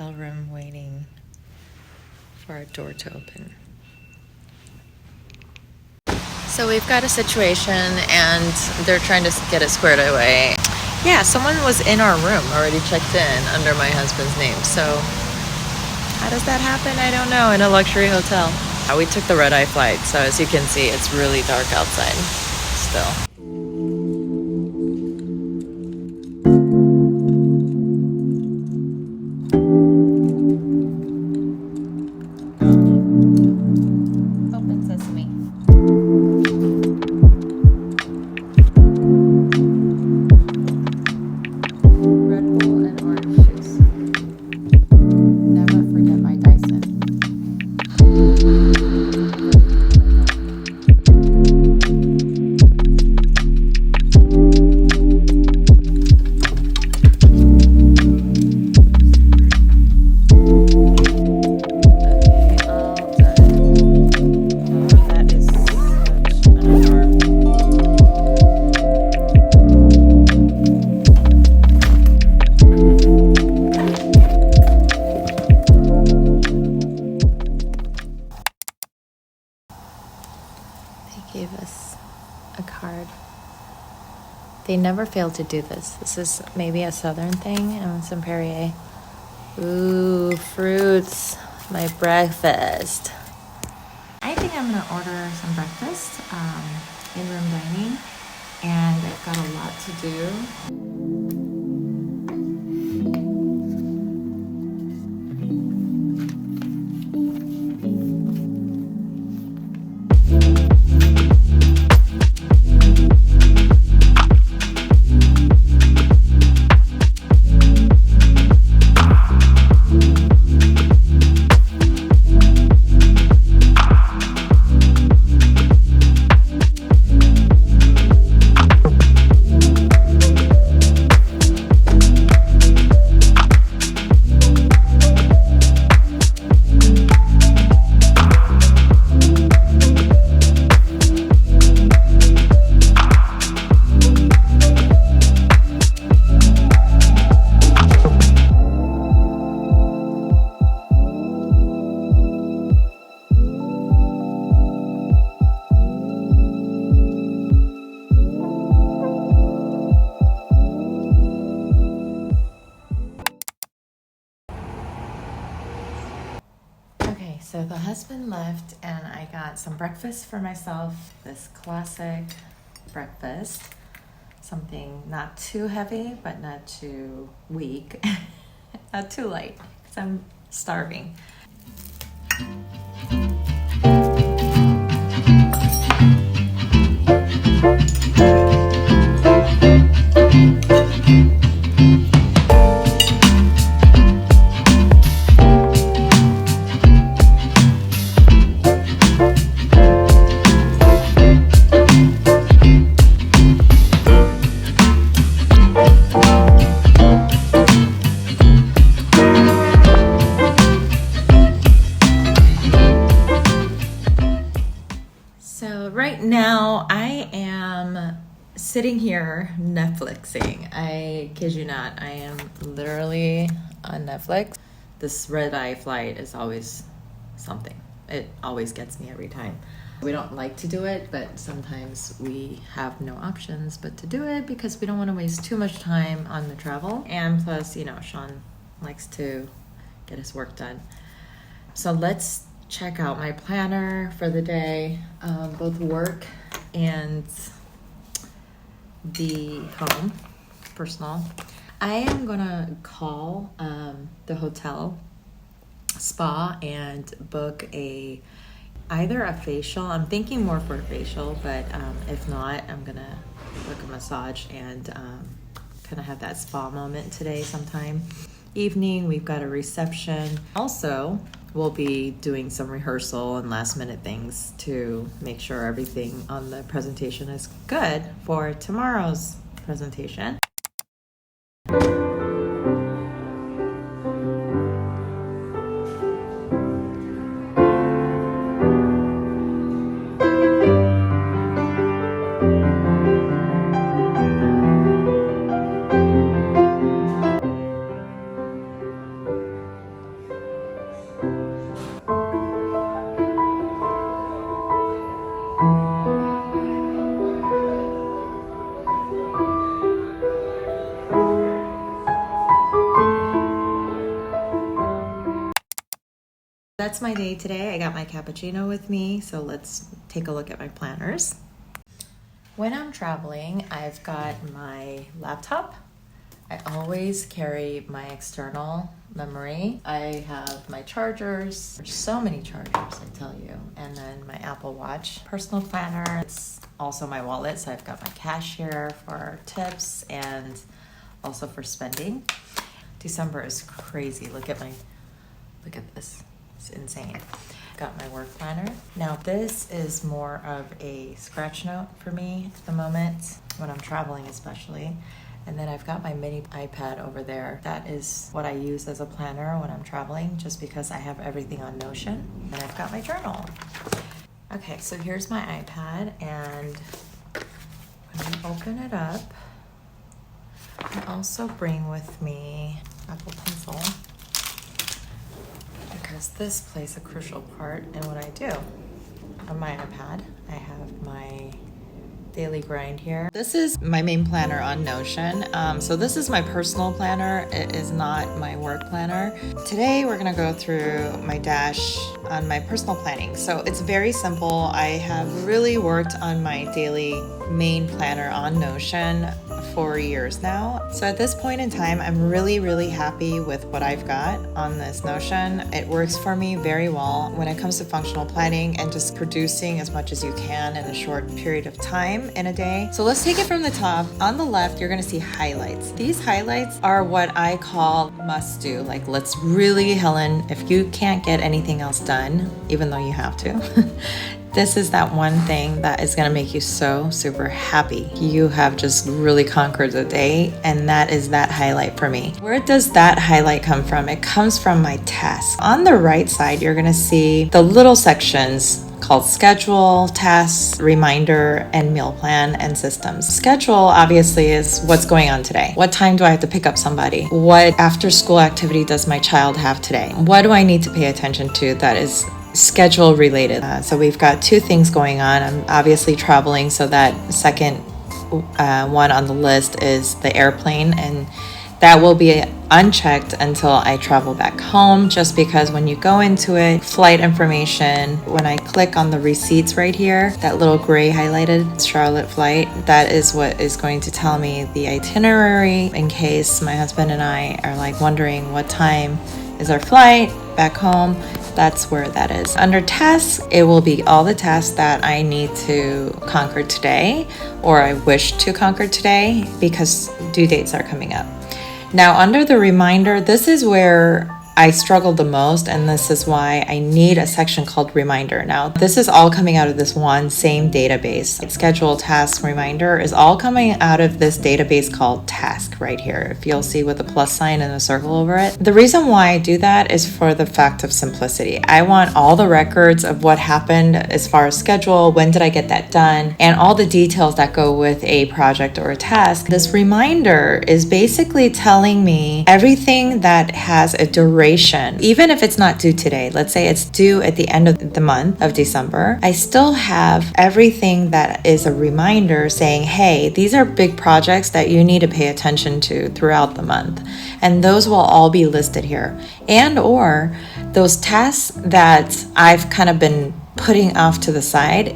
hotel room waiting for our door to open. So we've got a situation and they're trying to get it squared away. Yeah, someone was in our room already checked in under my husband's name. So how does that happen? I don't know. In a luxury hotel. We took the red-eye flight, so as you can see, it's really dark outside still. Open sesame. Red Bull and orange juice. Never forget my Dyson. Gave us a card. They never fail to do this. This is maybe a southern thing and some Perrier. Ooh, fruits. My breakfast. I think I'm gonna order some breakfast in-room dining, and I've got a lot to do. So the husband left and I got some breakfast for myself, this classic breakfast, something not too heavy but not too weak, not too light because I'm starving. Right now, I am sitting here Netflixing. I kid you not, I am literally on Netflix. This red-eye flight is always something. It always gets me every time. We don't like to do it, but sometimes we have no options but to do it because we don't want to waste too much time on the travel. And plus, you know, Sean likes to get his work done. So let's check out my planner for the day, both work and the home, personal. I am gonna call the hotel spa and book either a facial. I'm thinking more for a facial, but if not, I'm gonna book a massage and kind of have that spa moment today sometime. Evening, we've got a reception. Also, we'll be doing some rehearsal and last minute things to make sure everything on the presentation is good for tomorrow's presentation. That's my day today. I got my cappuccino with me, so let's take a look at my planners. When I'm traveling, I've got my laptop. I always carry my external memory. I have my chargers. There's so many chargers, I tell you. And then my Apple Watch. Personal planner. It's also my wallet, so I've got my cash here for tips and also for spending. December is crazy. Look at this. It's insane. Got my work planner. Now this is more of a scratch note for me at the moment, when I'm traveling especially. And then I've got my mini iPad over there. That is what I use as a planner when I'm traveling, just because I have everything on Notion. And I've got my journal. Okay, so here's my iPad, and when you open it up, I also bring with me Apple Pencil, because this plays a crucial part in what I do. On my iPad, I have my daily grind here. This is my main planner on Notion. So this is my personal planner. It is not my work planner. Today we're gonna go through my dash on my personal planning. So it's very simple. I have really worked on my daily main planner on Notion for years now. So at this point in time, I'm really happy with what I've got on this Notion. It works for me very well when it comes to functional planning and just producing as much as you can in a short period of time in a day. So let's take it from the top. On the left, you're gonna see highlights. These highlights are what I call must do. Like, let's really, Helen, if you can't get anything else done, even though you have to, this is that one thing that is gonna make you so super happy. You have just really conquered the day, and that is that highlight for me. Where does that highlight come from? It comes from my tasks. On the right side, you're gonna see the little sections called schedule, tasks, reminder, and meal plan and systems. Schedule obviously is what's going on today. What time do I have to pick up somebody? What after school activity does my child have today? What do I need to pay attention to that is schedule related? So we've got two things going on. I'm obviously traveling, so that second one on the list is the airplane, and that will be unchecked until I travel back home, just because when you go into it, flight information, when I click on the receipts right here, that little gray highlighted Charlotte flight, that is what is going to tell me the itinerary in case my husband and I are like wondering what time is our flight back home. That's where that is. Under tasks, it will be all the tasks that I need to conquer today, or I wish to conquer today, because due dates are coming up. Now, under the reminder, this is where I struggled the most, and this is why I need a section called reminder. Now, this is all coming out of this one same database. Schedule, task, reminder is all coming out of this database called task right here. If you'll see with a plus sign and a circle over it. The reason why I do that is for the fact of simplicity. I want all the records of what happened as far as schedule, when did I get that done, and all the details that go with a project or a task. This reminder is basically telling me everything that has a duration. Even if it's not due today, let's say it's due at the end of the month of December, I still have everything that is a reminder saying, hey, these are big projects that you need to pay attention to throughout the month. And those will all be listed here. And or those tasks that I've kind of been putting off to the side,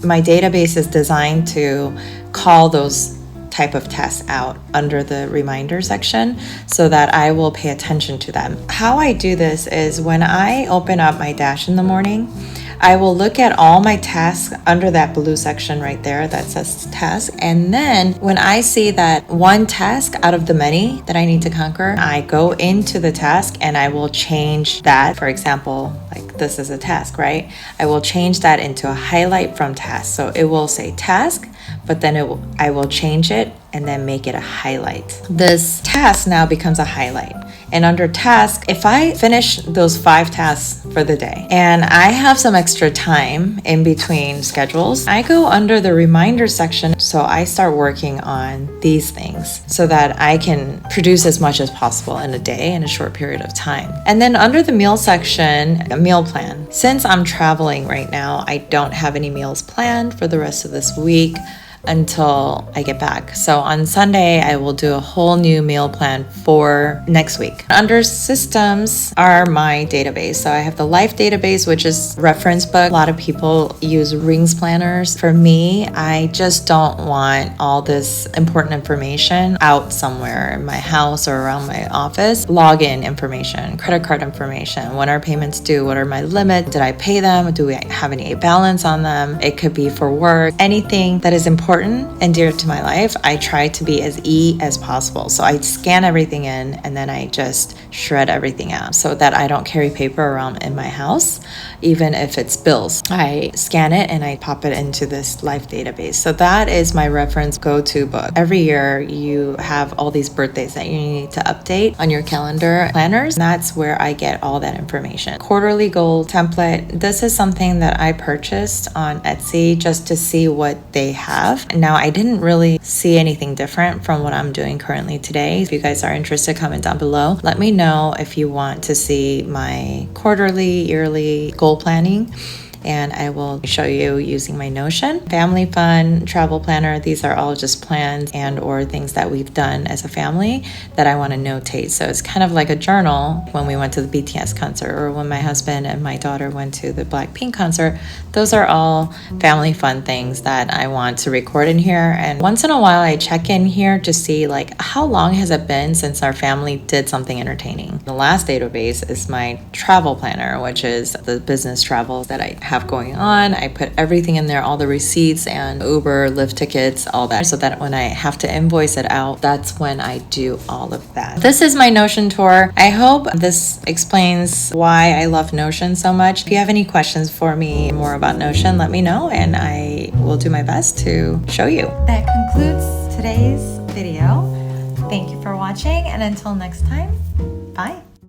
my database is designed to call those type of tests out under the reminder section so that I will pay attention to them. How I do this is when I open up my dash in the morning, I will look at all my tasks under that blue section right there that says task. And then when I see that one task out of the many that I need to conquer, I go into the task and I will change that. For example, like this is a task, right? I will change that into a highlight from task. So it will say task, but then I will change it and then make it a highlight. This task now becomes a highlight. And under task, if I finish those 5 tasks for the day and I have some extra time in between schedules, I go under the reminder section. So I start working on these things so that I can produce as much as possible in a day in a short period of time. And then under the meal section, a meal plan. Since I'm traveling right now, I don't have any meals planned for the rest of this week until I get back. So on Sunday, I will do a whole new meal plan for next week. Under systems are my database. So I have the life database, which is reference book. A lot of people use rings planners. For me, I just don't want all this important information out somewhere in my house or around my office. Login information, credit card information, when are payments due, what are my limits, did I pay them, do we have any balance on them? It could be for work, anything that is important and dear to my life. I try to be as as possible. So I scan everything in and then I just shred everything out so that I don't carry paper around in my house, even if it's bills. I scan it and I pop it into this life database. So that is my reference go-to book. Every year you have all these birthdays that you need to update on your calendar planners. That's where I get all that information. Quarterly goal template. This is something that I purchased on Etsy just to see what they have. Now, I didn't really see anything different from what I'm doing currently today. If you guys are interested, comment down below. Let me know if you want to see my quarterly, yearly goal planning, and I will show you using my Notion. Family fun, travel planner, these are all just plans and or things that we've done as a family that I want to notate. So it's kind of like a journal when we went to the BTS concert or when my husband and my daughter went to the Blackpink concert. Those are all family fun things that I want to record in here. And once in a while I check in here to see like how long has it been since our family did something entertaining. The last database is my travel planner, which is the business travel that I have going on. I put everything in there, all the receipts and Uber, Lyft tickets, all that, so that when I have to invoice it out, that's when I do all of that. This is my Notion tour. I hope this explains why I love Notion so much. If you have any questions for me more about Notion, let me know and I will do my best to show you. That concludes today's video. Thank you for watching, and until next time, bye.